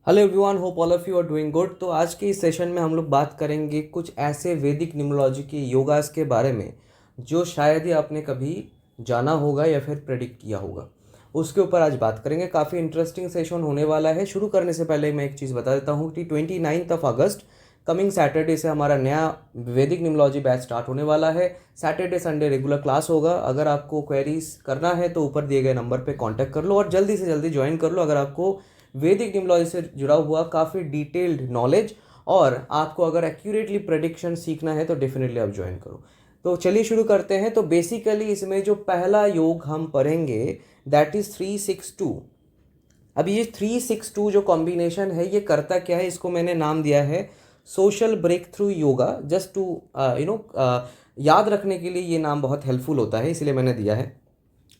Hello everyone, hope all of you are doing good. तो आज के इस सेशन में हम लोग बात करेंगे कुछ ऐसे वैदिक न्यूमरोलॉजी के योगास के बारे में जो शायद ही आपने कभी जाना होगा या फिर प्रेडिक्ट किया होगा। उसके ऊपर आज बात करेंगे। काफ़ी इंटरेस्टिंग सेशन होने वाला है। शुरू करने से पहले मैं एक चीज़ बता देता हूँ कि 29 अगस्त कमिंग सैटरडे से हमारा नया वैदिक न्यूमरोलॉजी बैच स्टार्ट होने वाला है। सैटरडे संडे रेगुलर क्लास होगा। अगर आपको क्वेरीज करना है तो ऊपर दिए गए नंबर पे कांटेक्ट कर लो और जल्दी से जल्दी ज्वाइन कर लो। अगर आपको वैदिक न्यूमरोलॉजी से जुड़ा हुआ काफ़ी डिटेल्ड नॉलेज और आपको अगर एक्यूरेटली प्रेडिक्शन सीखना है तो डेफिनेटली आप ज्वाइन करो। तो चलिए शुरू करते हैं। तो बेसिकली इसमें जो पहला योग हम पढ़ेंगे दैट इज़ 362। अब ये 362 जो कॉम्बिनेशन है ये करता क्या है, इसको मैंने नाम दिया है social breakthrough yoga. Just to याद रखने के लिए ये नाम बहुत हेल्पफुल होता है, इसलिए मैंने दिया है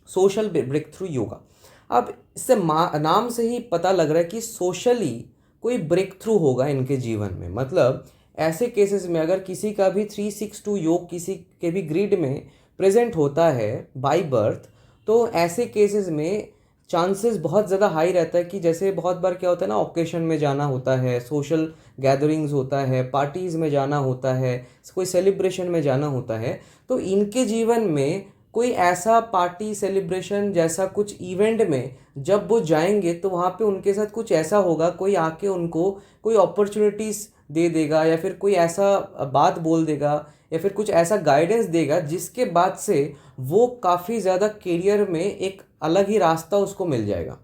सोशल ब्रेक थ्रू योगा। अब इससे नाम से ही पता लग रहा है कि सोशली कोई ब्रेक थ्रू होगा इनके जीवन में। मतलब ऐसे केसेस में अगर किसी का भी 362 योग किसी के भी ग्रिड में प्रेजेंट होता है बाय बर्थ, तो ऐसे केसेस में चांसेस बहुत ज़्यादा हाई रहता है कि जैसे बहुत बार क्या होता है ना, ओकेशन में जाना होता है, सोशल गैदरिंग्स होता है, पार्टीज़ में जाना होता है, कोई सेलिब्रेशन में जाना होता है, तो इनके जीवन में कोई ऐसा पार्टी सेलिब्रेशन जैसा कुछ इवेंट में जब वो जाएंगे तो वहाँ पे उनके साथ कुछ ऐसा होगा, कोई आके उनको कोई अपॉर्चुनिटीज़ दे देगा या फिर कोई ऐसा बात बोल देगा या फिर कुछ ऐसा गाइडेंस देगा जिसके बाद से वो काफ़ी ज़्यादा करियर में एक अलग ही रास्ता उसको मिल जाएगा।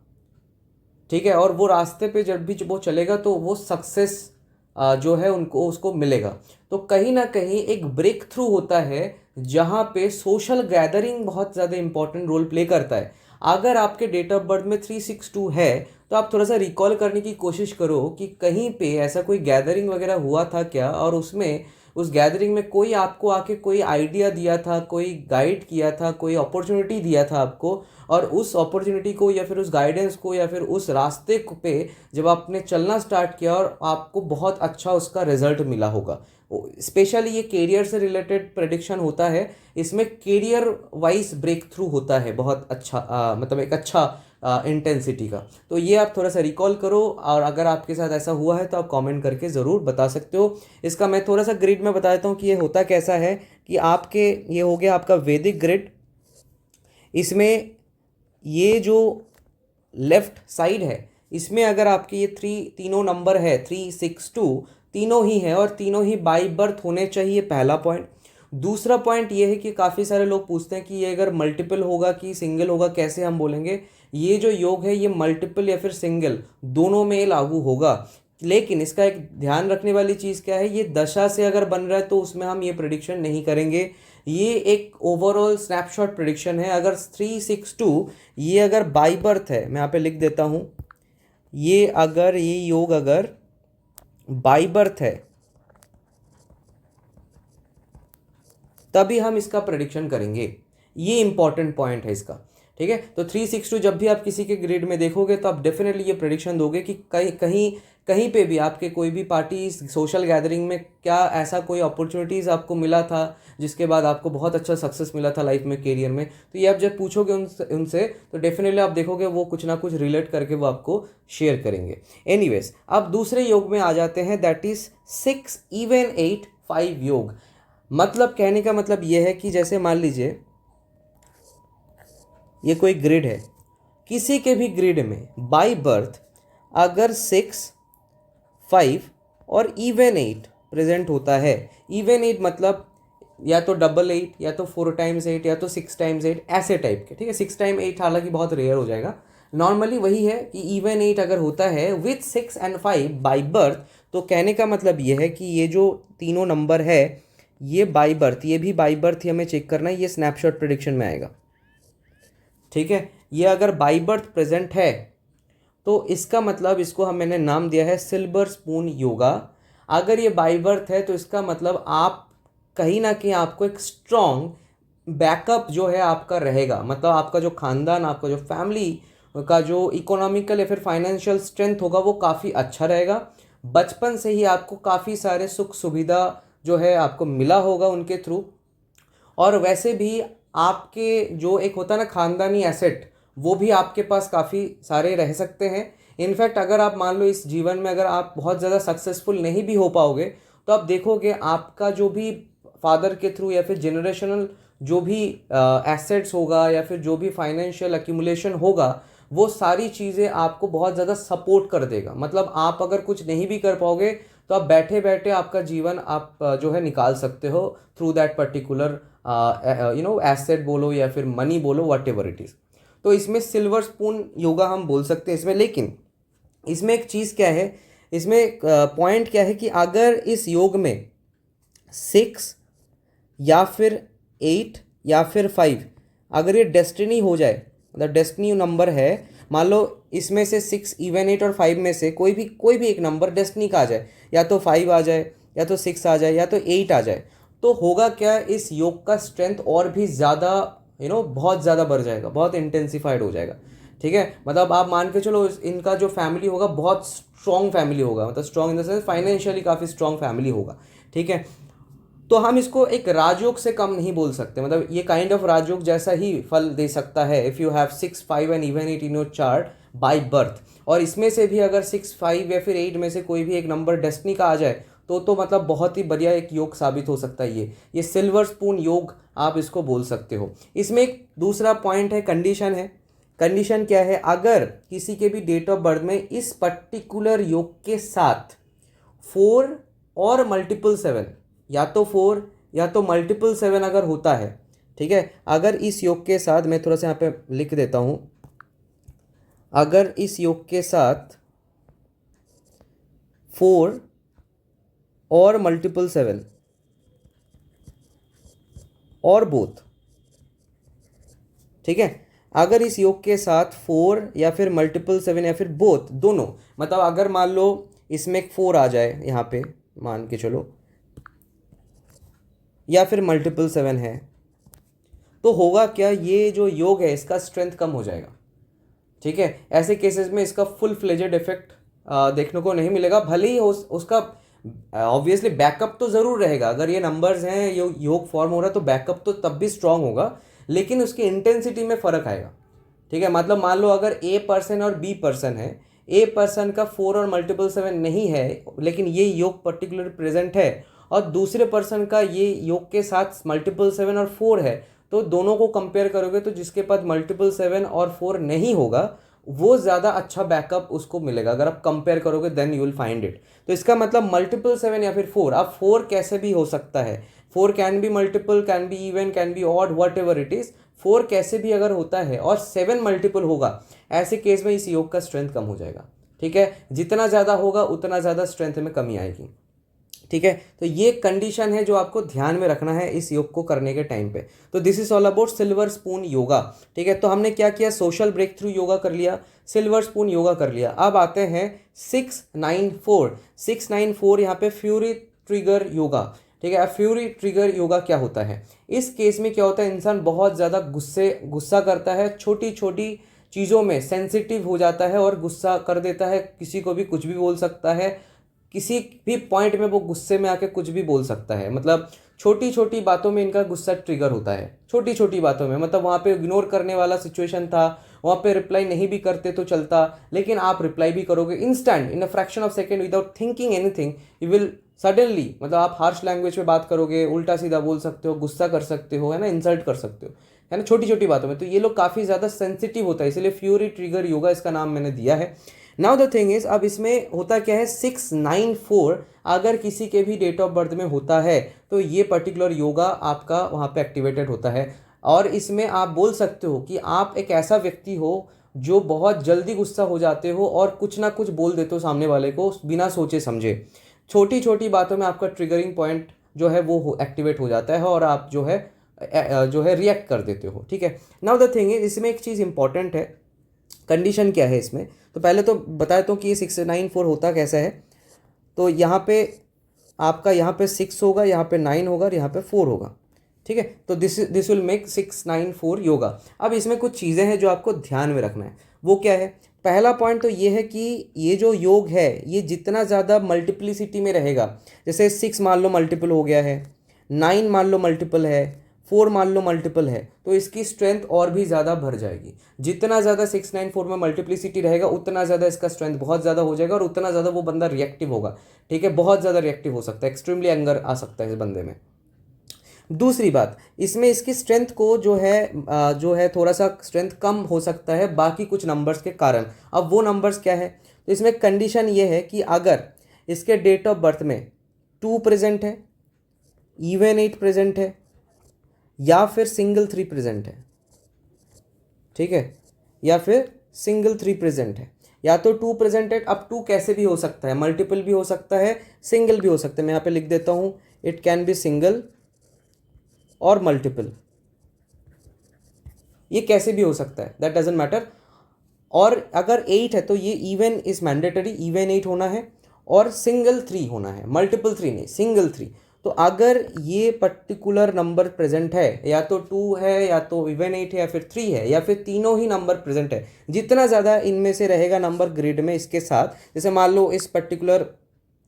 ठीक है, और वो रास्ते पे जब भी वो चलेगा तो वो सक्सेस जो है उनको उसको मिलेगा। तो कहीं ना कहीं एक ब्रेक थ्रू होता है जहाँ पे सोशल गैदरिंग बहुत ज़्यादा इंपॉर्टेंट रोल प्ले करता है। अगर आपके डेट ऑफ बर्थ में 362 है तो आप थोड़ा सा रिकॉल करने की कोशिश करो कि कहीं पे ऐसा कोई गैदरिंग वगैरह हुआ था क्या, और उसमें उस गैदरिंग में कोई आपको आके कोई आइडिया दिया था, कोई गाइड किया था, कोई अपॉर्चुनिटी दिया था आपको, और उस अपॉर्चुनिटी को या फिर उस गाइडेंस को या फिर उस रास्ते पे जब आपने चलना स्टार्ट किया और आपको बहुत अच्छा उसका रिजल्ट मिला होगा। स्पेशली ये करियर से रिलेटेड प्रेडिक्शन होता है। इसमें करियर वाइज ब्रेक थ्रू होता है बहुत अच्छा, मतलब एक अच्छा इंटेंसिटी का। तो ये आप थोड़ा सा रिकॉल करो और अगर आपके साथ ऐसा हुआ है तो आप कमेंट करके ज़रूर बता सकते हो। इसका मैं थोड़ा सा ग्रिड में बता देता हूँ कि ये होता कैसा है। कि आपके ये हो गया आपका वैदिक ग्रिड। इसमें ये जो लेफ्ट साइड है इसमें अगर आपके ये तीनों नंबर है 362, तीनों ही है और तीनों ही बाई बर्थ होने चाहिए, पहला पॉइंट। दूसरा पॉइंट ये है कि काफ़ी सारे लोग पूछते हैं कि ये अगर मल्टीपल होगा कि सिंगल होगा, कैसे हम बोलेंगे। ये जो योग है ये मल्टीपल या फिर सिंगल दोनों में लागू होगा। लेकिन इसका एक ध्यान रखने वाली चीज़ क्या है, ये दशा से अगर बन रहा है तो उसमें हम ये प्रिडिक्शन नहीं करेंगे। ये एक ओवरऑल स्नैपशॉट प्रिडिक्शन है। अगर 362 ये अगर बाई बर्थ है, मैं यहाँ पे लिख देता हूँ, ये योग अगर बाई बर्थ है तभी हम इसका प्रेडिक्शन करेंगे। ये इंपॉर्टेंट पॉइंट है इसका। ठीक है, तो 362 जब भी आप किसी के ग्रिड में देखोगे तो आप डेफिनेटली ये प्रेडिक्शन दोगे कि कहीं कहीं कहीं पे भी आपके कोई भी पार्टी सोशल गैदरिंग में क्या ऐसा कोई अपॉर्चुनिटीज़ आपको मिला था जिसके बाद आपको बहुत अच्छा सक्सेस मिला था लाइफ में, करियर में। तो ये आप जब पूछोगे उनसे तो डेफिनेटली आप देखोगे वो कुछ ना कुछ रिलेट करके वो आपको शेयर करेंगे। एनीवेज, अब दूसरे योग में आ जाते हैं, दैट इज 6 इवन 8 5 योग। मतलब कहने का मतलब ये है कि जैसे मान लीजिए ये कोई ग्रिड है, किसी के भी ग्रिड में बाय बर्थ अगर 6 5 और इवन 8 प्रेजेंट होता है। इवन 8 मतलब या तो डबल 8 या तो 4 टाइम्स 8 या तो 6 टाइम्स 8 ऐसे टाइप के। ठीक है, 6 टाइम 8 हालांकि बहुत रेयर हो जाएगा। नॉर्मली वही है कि इवन 8 अगर होता है विथ 6 एंड 5 बाई बर्थ, तो कहने का मतलब ये है कि ये जो तीनों नंबर है ये बाई बर्थ, ये भी बाई बर्थ ही हमें चेक करना है, ये स्नैपशॉट प्रेडिक्शन में आएगा। ठीक है, ये अगर बाई बर्थ प्रेजेंट है तो इसका मतलब इसको मैंने नाम दिया है सिल्वर स्पून योगा। अगर ये बाई बर्थ है तो इसका मतलब आप कहीं ना कहीं आपको एक स्ट्रॉन्ग बैकअप जो है आपका रहेगा। मतलब आपका जो खानदान, आपका जो फैमिली का जो इकोनॉमिकल या फिर फाइनेंशियल स्ट्रेंथ होगा वो काफ़ी अच्छा रहेगा। बचपन से ही आपको काफ़ी सारे सुख सुविधा जो है आपको मिला होगा उनके थ्रू। और वैसे भी आपके जो एक होता है ना खानदानी एसेट, वो भी आपके पास काफ़ी सारे रह सकते हैं। इनफैक्ट अगर आप मान लो इस जीवन में अगर आप बहुत ज़्यादा सक्सेसफुल नहीं भी हो पाओगे, तो आप देखोगे आपका जो भी फादर के थ्रू या फिर जनरेशनल जो भी एसेट्स होगा या फिर जो भी फाइनेंशियल एक्यूमुलेशन होगा, वो सारी चीज़ें आपको बहुत ज़्यादा सपोर्ट कर देगा। मतलब आप अगर कुछ नहीं भी कर पाओगे तो आप बैठे बैठे आपका जीवन आप जो है निकाल सकते हो थ्रू दैट पर्टिकुलर एसेट बोलो या फिर मनी बोलो, वट एवर इट इज़। तो इसमें सिल्वर स्पून योगा हम बोल सकते हैं इसमें। लेकिन इसमें एक चीज़ क्या है, इसमें पॉइंट क्या है कि अगर इस योग में 6 या फिर 8 या फिर 5 अगर ये डेस्टिनी हो जाए, मतलब डेस्टिनी नंबर है, मान लो इसमें से 6 इवन 8 और 5 में से कोई भी एक नंबर डेस्टिनी का आ जाए, या तो 5 आ जाए या तो 6 आ जाए या तो 8 आ जाए, तो होगा क्या, इस योग का स्ट्रेंथ और भी ज़्यादा बहुत ज़्यादा बढ़ जाएगा, बहुत इंटेंसिफाइड हो जाएगा। ठीक है, मतलब आप मान के चलो इनका जो फैमिली होगा बहुत स्ट्रॉन्ग फैमिली होगा, मतलब strong in the sense financially काफ़ी स्ट्रॉन्ग फैमिली होगा। ठीक है, तो हम इसको एक राजयोग से कम नहीं बोल सकते, मतलब ये काइंड ऑफ राजयोग जैसा ही फल दे सकता है if you have 6, 5 and even 8 in your chart by birth. और इसमें से भी अगर 6, 5 या फिर 8 में से कोई भी एक नंबर डेस्टिनी का आ जाए तो मतलब बहुत ही बढ़िया एक योग साबित हो सकता है। ये सिल्वर स्पून योग आप इसको बोल सकते हो। इसमें एक दूसरा पॉइंट है, कंडीशन है। कंडीशन क्या है, अगर किसी के भी डेट ऑफ बर्थ में इस पर्टिकुलर योग के साथ 4 और मल्टीपल 7, या तो 4 या तो मल्टीपल 7 अगर होता है, ठीक है, अगर इस योग के साथ, मैं थोड़ा सा यहाँ पे लिख देता हूँ, अगर इस योग के साथ 4 और मल्टीपल 7 और बोथ, ठीक है, अगर इस योग के साथ 4 या फिर मल्टीपल 7 या फिर बोथ दोनों, मतलब अगर मान लो इसमें एक 4 आ जाए यहाँ पे मान के चलो, या फिर मल्टीपल 7 है, तो होगा क्या, ये जो योग है इसका स्ट्रेंथ कम हो जाएगा। ठीक है, ऐसे केसेस में इसका फुल फ्लेजेड इफेक्ट देखने को नहीं मिलेगा। भले ही उसका ऑब्वियसली बैकअप तो ज़रूर रहेगा, अगर ये नंबर्स हैं, योग फॉर्म हो रहा है तो बैकअप तो तब भी स्ट्रांग होगा, लेकिन उसकी इंटेंसिटी में फ़र्क आएगा। ठीक है, मतलब मान लो अगर ए पर्सन और बी पर्सन है, ए पर्सन का 4 और मल्टीपल 7 नहीं है लेकिन ये योग पर्टिकुलर प्रेजेंट है, और दूसरे पर्सन का ये योग के साथ मल्टीपल 7 और 4 है, तो दोनों को कंपेयर करोगे तो जिसके पास मल्टीपल 7 और 4 नहीं होगा वो ज़्यादा अच्छा बैकअप उसको मिलेगा। अगर आप कंपेयर करोगे then you will find it. तो इसका मतलब मल्टीपल 7 या फिर 4, अब 4 कैसे भी हो सकता है, 4 can be multiple, can be even, can be odd, what ever it is, 4 कैसे भी अगर होता है और 7 मल्टीपल होगा, ऐसे केस में इस योग का स्ट्रेंथ कम हो जाएगा। ठीक है, जितना ज़्यादा होगा उतना ज़्यादा स्ट्रेंथ में कमी आएगी। ठीक है, तो ये कंडीशन है जो आपको ध्यान में रखना है इस योग को करने के टाइम पे। तो this is all about silver spoon yoga. ठीक है, तो हमने क्या किया, सोशल ब्रेक थ्रू योगा कर लिया, सिल्वर स्पून योगा कर लिया। अब आते हैं 694। 694 यहाँ पे फ्यूरी ट्रिगर योगा। ठीक है, अब फ्यूरी ट्रिगर योगा क्या होता है, इस केस में क्या होता है, इंसान बहुत ज़्यादा गुस्सा करता है, छोटी छोटी चीज़ों में सेंसिटिव हो जाता है और गुस्सा कर देता है, किसी को भी कुछ भी बोल सकता है, किसी भी पॉइंट में वो गुस्से में आके कुछ भी बोल सकता है। मतलब छोटी छोटी बातों में इनका गुस्सा ट्रिगर होता है, छोटी छोटी बातों में। मतलब वहाँ पे इग्नोर करने वाला सिचुएशन था, वहाँ पे रिप्लाई नहीं भी करते तो चलता, लेकिन आप रिप्लाई भी करोगे instant, in a fraction of second, without thinking anything, you will suddenly, मतलब आप हार्श लैंग्वेज में बात करोगे, उल्टा सीधा बोल सकते हो, गुस्सा कर सकते हो, है ना, इंसल्ट कर सकते हो, है ना, छोटी छोटी बातों में। तो ये लोग काफ़ी ज़्यादा सेंसिटिव होता है, इसलिए फ्यूरी ट्रिगर योगा इसका नाम मैंने दिया है। नाउ द थिंग इज, अब इसमें होता क्या है, 694 अगर किसी के भी डेट ऑफ बर्थ में होता है तो ये पर्टिकुलर योगा आपका वहाँ पे एक्टिवेटेड होता है। और इसमें आप बोल सकते हो कि आप एक ऐसा व्यक्ति हो जो बहुत जल्दी गुस्सा हो जाते हो और कुछ ना कुछ बोल देते हो सामने वाले को बिना सोचे समझे। छोटी छोटी बातों में आपका ट्रिगरिंग पॉइंट जो है वो एक्टिवेट हो जाता है और आप जो है रिएक्ट कर देते हो। ठीक है, नाउ द थिंग इज, इसमें एक चीज़ इंपॉर्टेंट है, कंडीशन क्या है इसमें। तो पहले तो बता देता हूँ कि ये 694 होता कैसा है। तो यहाँ पे आपका यहाँ पे 6 होगा, यहाँ पे 9 होगा और यहाँ पे 4 होगा। ठीक है, तो दिस विल मेक 694 योगा। अब इसमें कुछ चीज़ें हैं जो आपको ध्यान में रखना है, वो क्या है। पहला पॉइंट तो ये है कि ये जो योग है ये जितना ज़्यादा मल्टीप्लिसिटी में रहेगा, जैसे 6 मान लो मल्टीपल हो गया है, 9 मान लो मल्टीपल है, 4 मान लो मल्टीपल है तो इसकी स्ट्रेंथ और भी ज़्यादा बढ़ जाएगी। जितना ज़्यादा 694 में मल्टीप्लिसिटी रहेगा उतना ज़्यादा इसका स्ट्रेंथ बहुत ज़्यादा हो जाएगा और उतना ज़्यादा वो बंदा रिएक्टिव होगा। ठीक है, बहुत ज़्यादा रिएक्टिव हो सकता है, एक्सट्रीमली एंगर आ सकता है इस बंदे में। दूसरी बात, इसमें इसकी स्ट्रेंथ को जो है थोड़ा सा स्ट्रेंथ कम हो सकता है बाकी कुछ नंबर्स के कारण। अब वो नंबर्स क्या है, तो इसमें कंडीशन ये है कि अगर इसके डेट ऑफ बर्थ में 2 प्रेजेंट है, इवन 8 प्रेजेंट है, या फिर सिंगल 3 प्रेजेंट है। ठीक है, या फिर सिंगल 3 प्रेजेंट है, या तो 2 प्रेजेंट है। अब 2 कैसे भी हो सकता है, मल्टीपल भी हो सकता है, सिंगल भी हो सकता है। मैं यहाँ पे लिख देता हूँ, इट कैन बी सिंगल और मल्टीपल, ये कैसे भी हो सकता है, दैट डजेंट मैटर। और अगर 8 है तो ये इवन इज मैंडेटरी, इवन 8 होना है और सिंगल 3 होना है, मल्टीपल 3 नहीं, सिंगल 3। तो अगर ये पर्टिकुलर नंबर प्रेजेंट है, या तो 2 है, या तो इवन 8 है, या फिर 3 है, या फिर तीनों ही नंबर प्रेजेंट है, जितना ज़्यादा इनमें से रहेगा नंबर ग्रिड में इसके साथ, जैसे मान लो इस पर्टिकुलर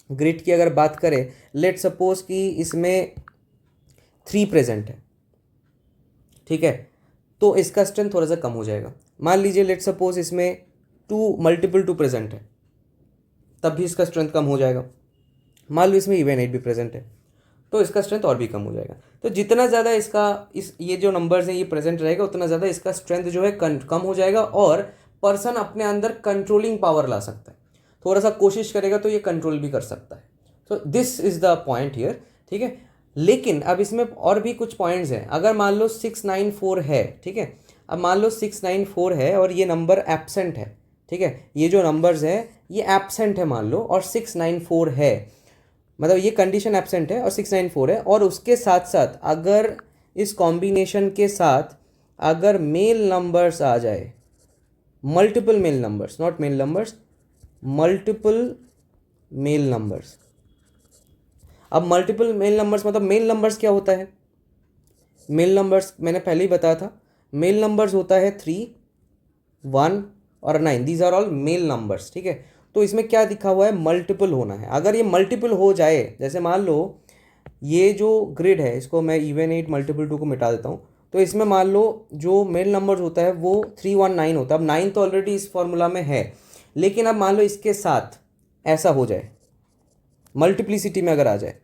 ग्रिड की अगर बात करें, लेट सपोज कि इसमें 3 प्रेजेंट है। ठीक है, तो इसका स्ट्रेंथ थोड़ा सा कम हो जाएगा। मान लीजिए लेट सपोज इसमें 2 मल्टीपल 2 प्रेजेंट है, तब भी इसका स्ट्रेंथ कम हो जाएगा। मान लो इसमें इवन 8 भी प्रेजेंट है, तो इसका स्ट्रेंथ और भी कम हो जाएगा। तो जितना ज़्यादा ये जो नंबर्स हैं ये प्रेजेंट रहेगा, उतना ज़्यादा इसका स्ट्रेंथ जो है कम हो जाएगा और पर्सन अपने अंदर कंट्रोलिंग पावर ला सकता है। थोड़ा सा कोशिश करेगा तो ये कंट्रोल भी कर सकता है। तो this is the point here. ठीक है, लेकिन अब इसमें और भी कुछ पॉइंट्स हैं। अगर मान लो 694 है, ठीक है, अब मान लो 694 है और ये नंबर एब्सेंट है। ठीक है, ये जो नंबर्स है ये एब्सेंट है मान लो, और 694 है, मतलब ये कंडीशन एब्सेंट है और 694 है, और उसके साथ साथ अगर इस कॉम्बिनेशन के साथ अगर मेल नंबर्स आ जाए, multiple male numbers, not male numbers, multiple male numbers. अब मल्टीपल मेल नंबर्स मतलब मेल नंबर्स क्या होता है, मेल नंबर्स मैंने पहले ही बताया था, मेल नंबर्स होता है 3, 1 और 9, these are all male numbers. ठीक है, तो इसमें क्या दिखा हुआ है, मल्टीपल होना है। अगर ये मल्टीपल हो जाए, जैसे मान लो ये जो ग्रिड है, इसको मैं इवन 8 मल्टीपल 2 को मिटा देता हूँ, तो इसमें मान लो जो मेल नंबर्स होता है वो 3, 1, 9 होता है। अब 9 तो ऑलरेडी इस फॉर्मूला में है, लेकिन अब मान लो इसके साथ ऐसा हो जाए, मल्टीप्लिसिटी में अगर आ जाए,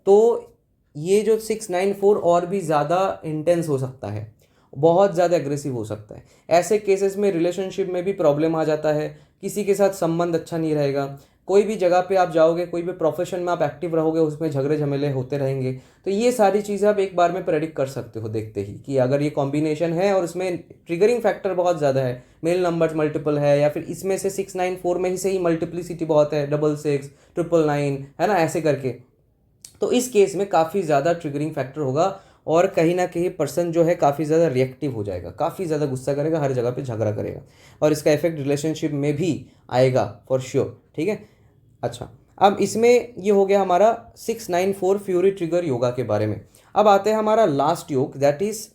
तो ये जो 694 और भी ज़्यादा इंटेंस हो सकता है, बहुत ज़्यादा एग्रेसिव हो सकता है। ऐसे केसेस में रिलेशनशिप में भी प्रॉब्लम आ जाता है, किसी के साथ संबंध अच्छा नहीं रहेगा, कोई भी जगह पे आप जाओगे, कोई भी प्रोफेशन में आप एक्टिव रहोगे, उसमें झगड़े झमेले होते रहेंगे। तो ये सारी चीज़ें आप एक बार में प्रेडिक्ट कर सकते हो देखते ही, कि अगर ये कॉम्बिनेशन है और उसमें ट्रिगरिंग फैक्टर बहुत ज़्यादा है, मेल नंबर्स मल्टीपल है, या फिर इसमें से 694 में ही से ही मल्टीप्लिसिटी बहुत है, 66, 999, है ना, ऐसे करके, तो इस केस में काफ़ी ज़्यादा ट्रिगरिंग फैक्टर होगा और कहीं ना कहीं पर्सन जो है काफ़ी ज़्यादा रिएक्टिव हो जाएगा, काफ़ी ज़्यादा गुस्सा करेगा, हर जगह पे झगड़ा करेगा, और इसका इफेक्ट रिलेशनशिप में भी आएगा फॉर श्योर। ठीक है, अच्छा, अब इसमें ये हो गया हमारा 694 फ्यूरी ट्रिगर योगा के बारे में। अब आते हैं हमारा लास्ट योग, that is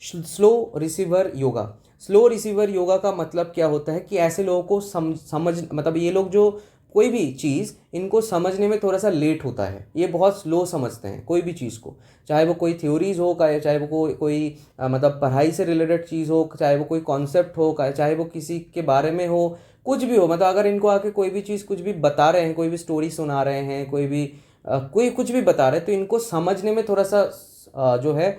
slow receiver yoga. Slow receiver yoga का मतलब क्या होता है कि ऐसे लोगों को समझ मतलब ये लोग जो कोई भी चीज़ इनको समझने में थोड़ा सा लेट होता है, ये बहुत स्लो समझते हैं कोई भी चीज़ को, चाहे वो कोई थ्योरीज हो, चाहे वो कोई मतलब पढ़ाई से रिलेटेड चीज़ हो, चाहे वो कोई कॉन्सेप्ट हो, चाहे वो किसी के बारे में हो, कुछ भी हो। मतलब अगर इनको आके कोई भी चीज़ कुछ भी बता रहे हैं, कोई भी स्टोरी सुना रहे हैं, कोई कुछ भी बता रहे हैं, तो इनको समझने में थोड़ा सा जो है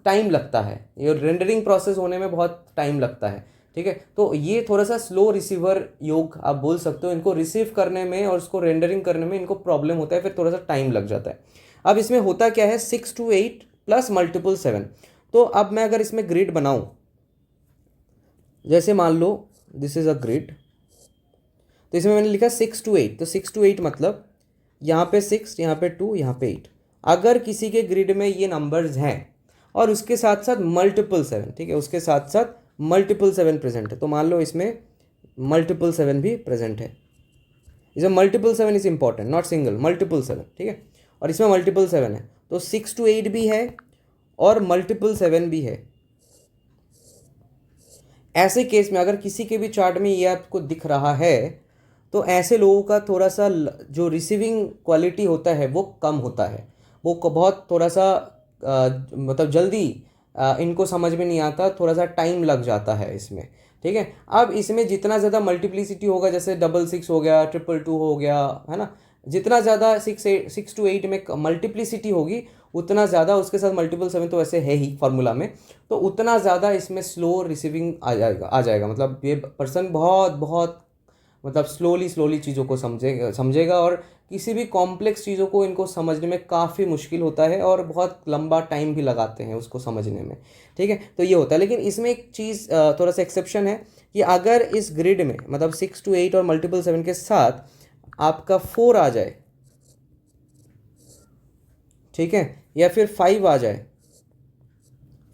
टाइम लगता है, ये रेंडरिंग प्रोसेस होने में बहुत टाइम लगता है। ठीक है, तो ये थोड़ा सा स्लो रिसीवर योग आप बोल सकते हो, इनको रिसीव करने में और उसको रेंडरिंग करने में इनको प्रॉब्लम होता है, फिर थोड़ा सा टाइम लग जाता है। अब इसमें होता क्या है, 6 to 8 प्लस मल्टीपल 7। तो अब मैं अगर इसमें ग्रिड बनाऊं, जैसे मान लो दिस इज अ ग्रिड, तो इसमें मैंने लिखा 6 to 8, तो 6 to 8 मतलब यहाँ पे 6, यहाँ पे 2, यहाँ पे 8। अगर किसी के ग्रिड में ये नंबर्स हैं और उसके साथ साथ मल्टीपल 7, ठीक है, उसके साथ साथ मल्टीपल 7 प्रेजेंट है, तो मान लो इसमें मल्टीपल 7 भी प्रेजेंट है। इसमें multiple 7 is important, not single, multiple 7। ठीक है, और इसमें मल्टीपल 7 है, तो 6 to 8 भी है और मल्टीपल 7 भी है। ऐसे केस में अगर किसी के भी चार्ट में ये आपको दिख रहा है, तो ऐसे लोगों का थोड़ा सा जो रिसीविंग क्वालिटी होता है वो कम होता है, वो बहुत थोड़ा सा मतलब जल्दी इनको समझ में नहीं आता, थोड़ा सा टाइम लग जाता है इसमें। ठीक है, अब इसमें जितना ज़्यादा मल्टीप्लिसिटी होगा, जैसे 666 हो गया, 222 हो गया, है ना, जितना ज़्यादा 6 to 8 में मल्टीप्लिसिटी होगी उतना ज़्यादा, उसके साथ मल्टीपल 7 तो वैसे है ही फॉर्मूला में, तो उतना ज़्यादा इसमें स्लो रिसीविंग आ जाएगा। मतलब ये पर्सन बहुत बहुत मतलब स्लोली चीज़ों को समझेगा और किसी भी कॉम्प्लेक्स चीज़ों को इनको समझने में काफ़ी मुश्किल होता है और बहुत लंबा टाइम भी लगाते हैं उसको समझने में। ठीक है, तो ये होता है। लेकिन इसमें एक चीज़ थोड़ा सा एक्सेप्शन है कि अगर इस ग्रिड में मतलब 6 to 8 और मल्टीपल 7 के साथ आपका 4 आ जाए, ठीक है, या फिर 5 आ जाए,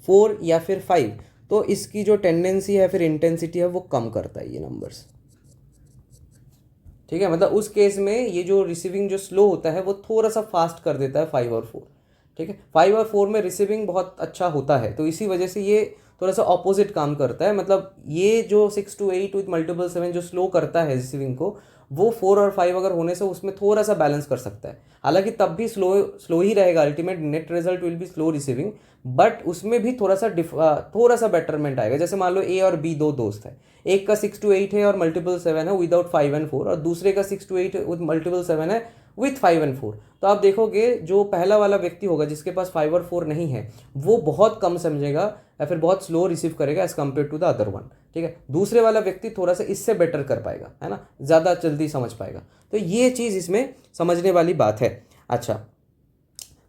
4 या फिर 5, तो इसकी जो टेंडेंसी है फिर इंटेंसिटी है वो कम करता है ये नंबर्स। ठीक है, मतलब उस केस में ये जो रिसीविंग जो स्लो होता है वो थोड़ा सा फास्ट कर देता है 5 और 4। ठीक है, 5 और 4 में रिसीविंग बहुत अच्छा होता है, तो इसी वजह से ये थोड़ा सा ऑपोजिट काम करता है। मतलब ये जो 6 to 8 विथ मल्टीपल 7 जो स्लो करता है रिसीविंग को, वो 4 और 5 अगर होने से उसमें थोड़ा सा बैलेंस कर सकता है। हालांकि तब भी स्लो ही रहेगा, ultimate net result will be slow receiving, but उसमें भी थोड़ा सा बेटरमेंट आएगा। जैसे मान लो ए और बी दो दोस्त है, एक का 6 to 8 है और मल्टीपल 7 है विदाउट 5 and 4, और दूसरे का 6 to 8 विद मल्टीपल 7 है विथ 5 and 4। तो आप देखोगे जो पहला वाला व्यक्ति होगा जिसके पास 5 और 4 नहीं है, वो बहुत कम समझेगा या फिर बहुत स्लो रिसीव करेगा as compare to the other one. ठीक है, दूसरे वाला व्यक्ति थोड़ा सा इससे बेटर कर पाएगा, है ना, ज़्यादा जल्दी समझ पाएगा। तो ये चीज़ इसमें समझने वाली बात है। अच्छा,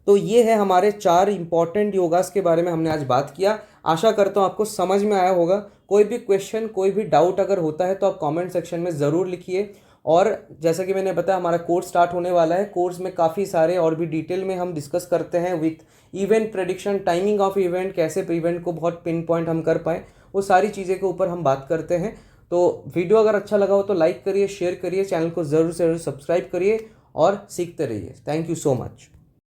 तो ये है हमारे 4 इंपॉर्टेंट योगास के बारे में हमने आज बात किया। आशा करता हूँ आपको समझ में आया होगा। कोई भी क्वेश्चन, कोई भी डाउट अगर होता है तो आप कमेंट सेक्शन में ज़रूर लिखिए। और जैसा कि मैंने बताया, हमारा कोर्स स्टार्ट होने वाला है। कोर्स में काफ़ी सारे और भी डिटेल में हम डिस्कस करते हैं with event prediction, timing of event, कैसे इवेंट को बहुत पिन पॉइंट हम कर पाएँ, वो सारी चीज़ें के ऊपर हम बात करते हैं। तो वीडियो अगर अच्छा लगा हो तो लाइक करिए, शेयर करिए, चैनल को ज़रूर से ज़रूर सब्सक्राइब करिए और सीखते रहिए। Thank you so much.